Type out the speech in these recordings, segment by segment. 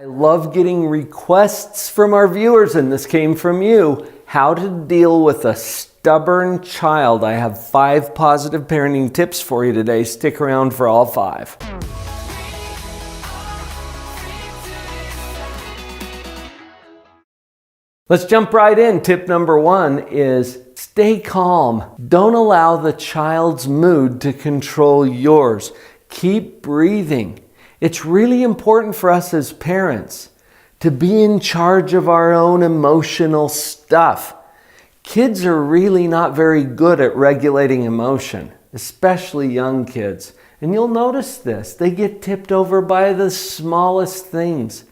I love getting requests from our viewers, and this came from you, how to deal with a stubborn child. I have 5 positive parenting tips for you today. Stick around for all 5. Let's jump right in. Tip number 1 is stay calm. Don't allow the child's mood to control yours. Keep breathing. It's really important for us as parents to be in charge of our own emotional stuff. Kids are really not very good at regulating emotion, especially young kids. And you'll notice this. They get tipped over by the smallest things.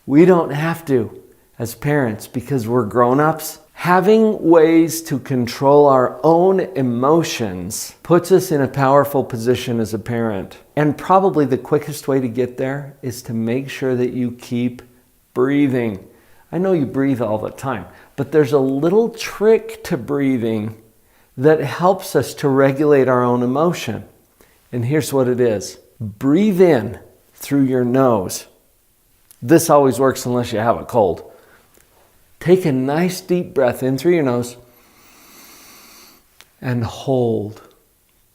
We don't have to as parents because we're grown-ups. Having ways to control our own emotions puts us in a powerful position as a parent. And probably the quickest way to get there is to make sure that you keep breathing. I know you breathe all the time, but there's a little trick to breathing that helps us to regulate our own emotion. And here's what it is. Breathe in through your nose. This always works unless you have a cold. Take a nice deep breath in through your nose and hold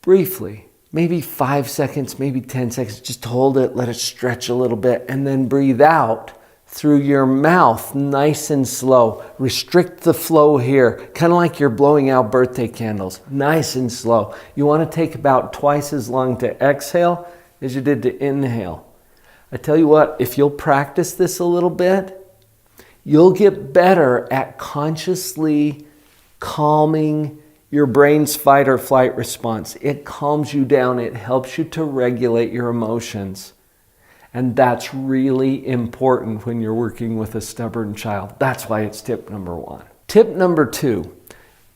briefly, maybe 5 seconds, maybe 10 seconds. Just hold it, let it stretch a little bit, and then breathe out through your mouth, nice and slow. Restrict the flow here, kind of like you're blowing out birthday candles, nice and slow. You want to take about twice as long to exhale as you did to inhale. I tell you what, if you'll practice this a little bit, you'll get better at consciously calming your brain's fight or flight response. It calms you down. It helps you to regulate your emotions. And that's really important when you're working with a stubborn child. That's why it's tip number 1. Tip number 2,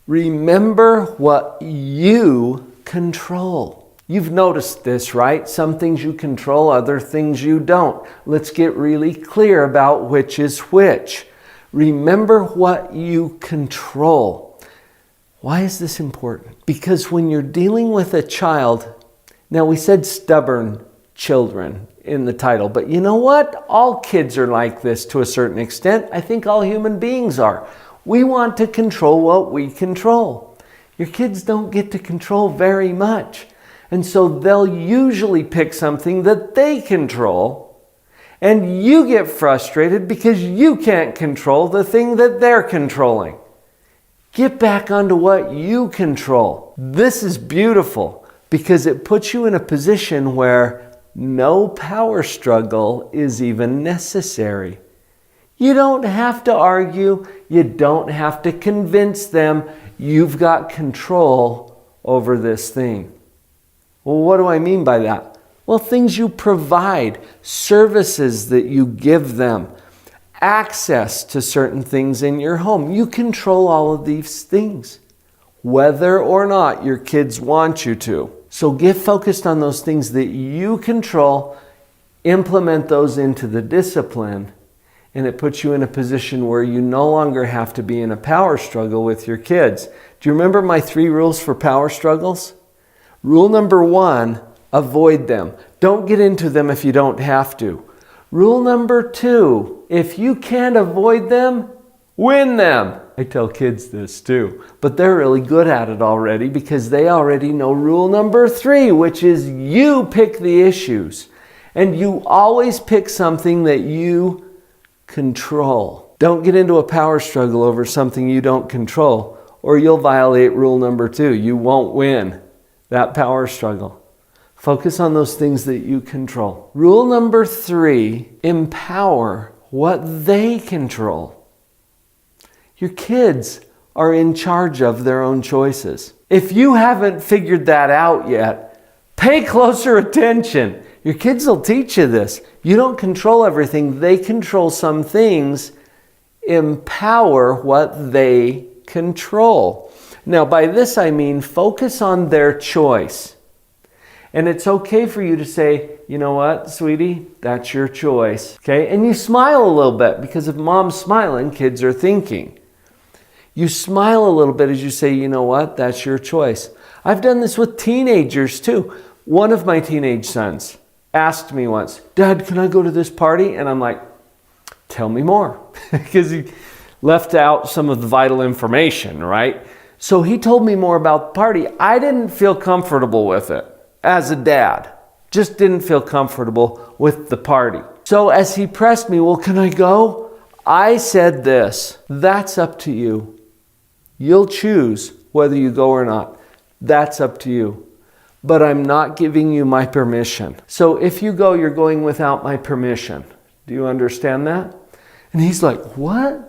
remember what you control. You've noticed this, right? Some things you control, other things you don't. Let's get really clear about which is which. Remember what you control. Why is this important? Because when you're dealing with a child, now we said stubborn children in the title, but you know what? All kids are like this to a certain extent. I think all human beings are. We want to control what we control. Your kids don't get to control very much. And so they'll usually pick something that they control, and you get frustrated because you can't control the thing that they're controlling. Get back onto what you control. This is beautiful because it puts you in a position where no power struggle is even necessary. You don't have to argue. You don't have to convince them. You've got control over this thing. Well, what do I mean by that? Well, things you provide, services that you give them, access to certain things in your home. You control all of these things, whether or not your kids want you to. So get focused on those things that you control, implement those into the discipline, and it puts you in a position where you no longer have to be in a power struggle with your kids. Do you remember my 3 rules for power struggles? Rule number 1, avoid them. Don't get into them if you don't have to. Rule number 2, if you can't avoid them, win them. I tell kids this too, but they're really good at it already because they already know rule number 3, which is you pick the issues. And you always pick something that you control. Don't get into a power struggle over something you don't control, or you'll violate rule number 2. You won't win that power struggle. Focus on those things that you control. Rule number 3, empower what they control. Your kids are in charge of their own choices. If you haven't figured that out yet, pay closer attention. Your kids will teach you this. You don't control everything. They control some things. Empower what they control. Now, by this I mean focus on their choice. And it's okay for you to say, you know what, sweetie, that's your choice. Okay? And you smile a little bit because if mom's smiling, kids are thinking. You smile a little bit as you say, you know what, that's your choice. I've done this with teenagers too. One of my teenage sons asked me once, Dad, can I go to this party? And I'm like, Tell me more. Because he left out some of the vital information, right? So he told me more about the party. I didn't feel comfortable with it as a dad. Just didn't feel comfortable with the party. So as he pressed me, well, can I go? I said this, that's up to you. You'll choose whether you go or not. That's up to you. But I'm not giving you my permission. So if you go, you're going without my permission. Do you understand that? And he's like, what?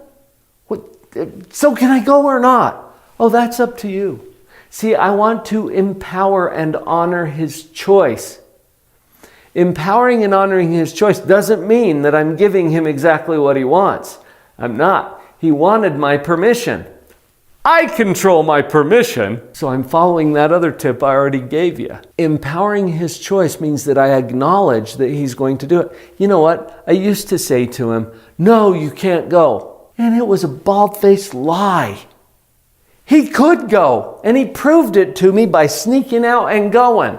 So can I go or not? Oh, that's up to you. See, I want to empower and honor his choice. Empowering and honoring his choice doesn't mean that I'm giving him exactly what he wants. I'm not. He wanted my permission. I control my permission. So I'm following that other tip I already gave you. Empowering his choice means that I acknowledge that he's going to do it. You know what? I used to say to him, no, you can't go. And it was a bald-faced lie. He could go, and he proved it to me by sneaking out and going.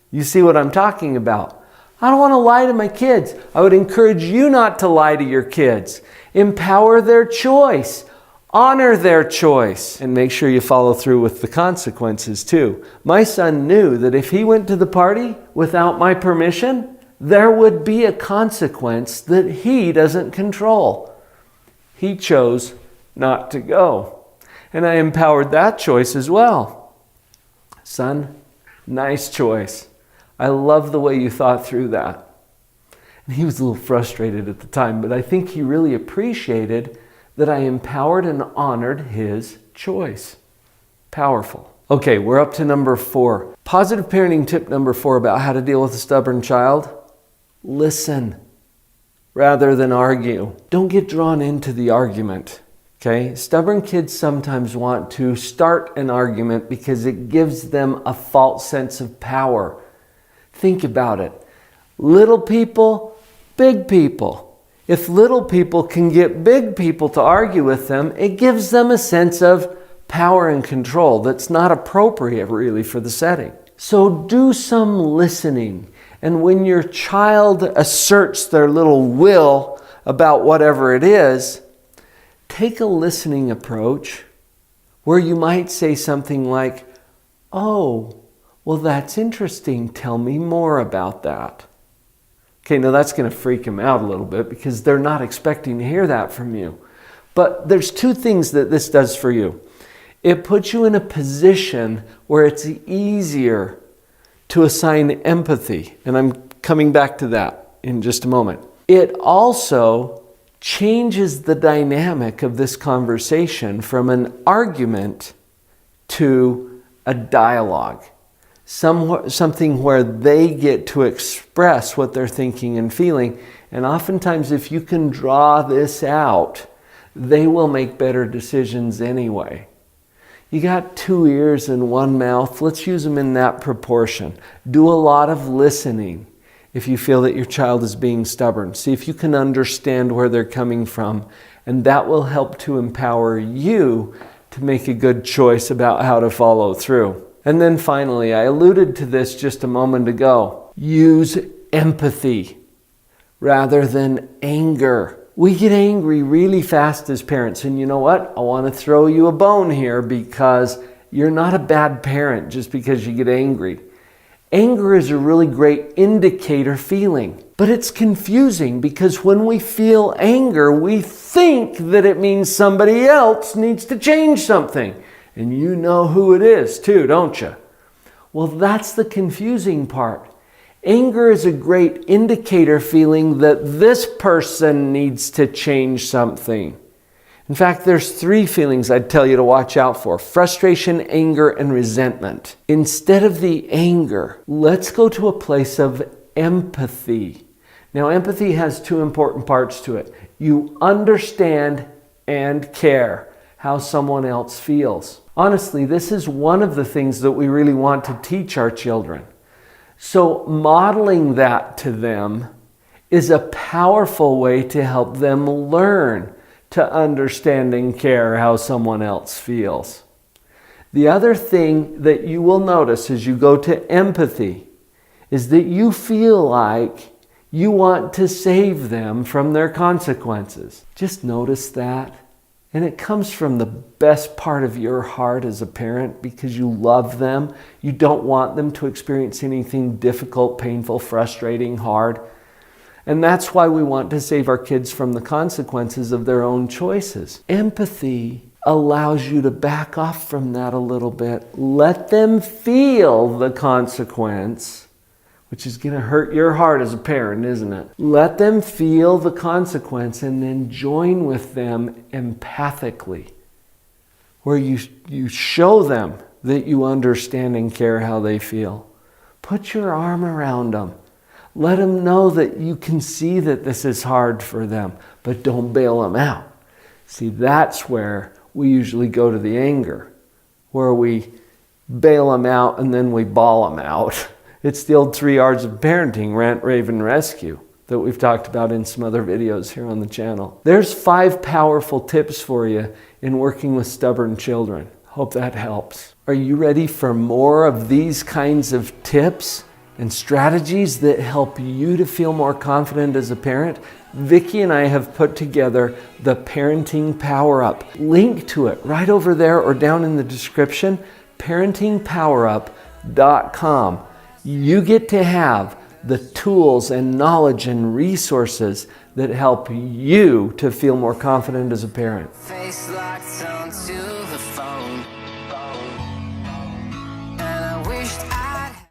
You see what I'm talking about? I don't want to lie to my kids. I would encourage you not to lie to your kids. Empower their choice. Honor their choice. And make sure you follow through with the consequences too. My son knew that if he went to the party without my permission, there would be a consequence that he doesn't control. He chose not to go. And I empowered that choice as well. Son, nice choice. I love the way you thought through that. And he was a little frustrated at the time, but I think he really appreciated that I empowered and honored his choice. Powerful. Okay, we're up to number 4. Positive parenting tip number 4 about how to deal with a stubborn child. Listen rather than argue. Don't get drawn into the argument. Okay? Stubborn kids sometimes want to start an argument because it gives them a false sense of power. Think about it. Little people, big people. If little people can get big people to argue with them, it gives them a sense of power and control that's not appropriate really for the setting. So do some listening. And when your child asserts their little will about whatever it is, take a listening approach where you might say something like, oh, well, that's interesting. Tell me more about that. Okay, now that's going to freak them out a little bit because they're not expecting to hear that from you. But there's 2 things that this does for you. It puts you in a position where it's easier to assign empathy. And I'm coming back to that in just a moment. It also changes the dynamic of this conversation from an argument to a dialogue. Something where they get to express what they're thinking and feeling. And oftentimes, if you can draw this out, they will make better decisions anyway. You got 2 ears and 1 mouth. Let's use them in that proportion. Do a lot of listening if you feel that your child is being stubborn. See if you can understand where they're coming from. And that will help to empower you to make a good choice about how to follow through. And then finally, I alluded to this just a moment ago. Use empathy rather than anger. We get angry really fast as parents. And you know what? I want to throw you a bone here because you're not a bad parent just because you get angry. Anger is a really great indicator feeling. But it's confusing because when we feel anger, we think that it means somebody else needs to change something. And you know who it is too, don't you? Well, that's the confusing part. Anger is a great indicator feeling that this person needs to change something. In fact, there's 3 feelings I'd tell you to watch out for: frustration, anger, and resentment. Instead of the anger, let's go to a place of empathy. Now, empathy has 2 important parts to it. You understand and care how someone else feels. Honestly, this is one of the things that we really want to teach our children. So modeling that to them is a powerful way to help them learn to understand and care how someone else feels. The other thing that you will notice as you go to empathy is that you feel like You want to save them from their consequences. Just notice that. And it comes from the best part of your heart as a parent because you love them. You don't want them to experience anything difficult, painful, frustrating, hard. And that's why we want to save our kids from the consequences of their own choices. Empathy allows you to back off from that a little bit. Let them feel the consequence, which is going to hurt your heart as a parent, isn't it? Let them feel the consequence and then join with them empathically, where you show them that you understand and care how they feel. Put your arm around them. Let them know that you can see that this is hard for them, but don't bail them out. See, that's where we usually go to the anger, where we bail them out and then we bawl them out. It's the old 3 R's of parenting, rant, rave, and rescue, that we've talked about in some other videos here on the channel. There's 5 powerful tips for you in working with stubborn children. Hope that helps. Are you ready for more of these kinds of tips and strategies that help you to feel more confident as a parent? Vicki and I have put together the Parenting Power Up. Link to it right over there or down in the description, parentingpowerup.com. You get to have the tools and knowledge and resources that help you to feel more confident as a parent.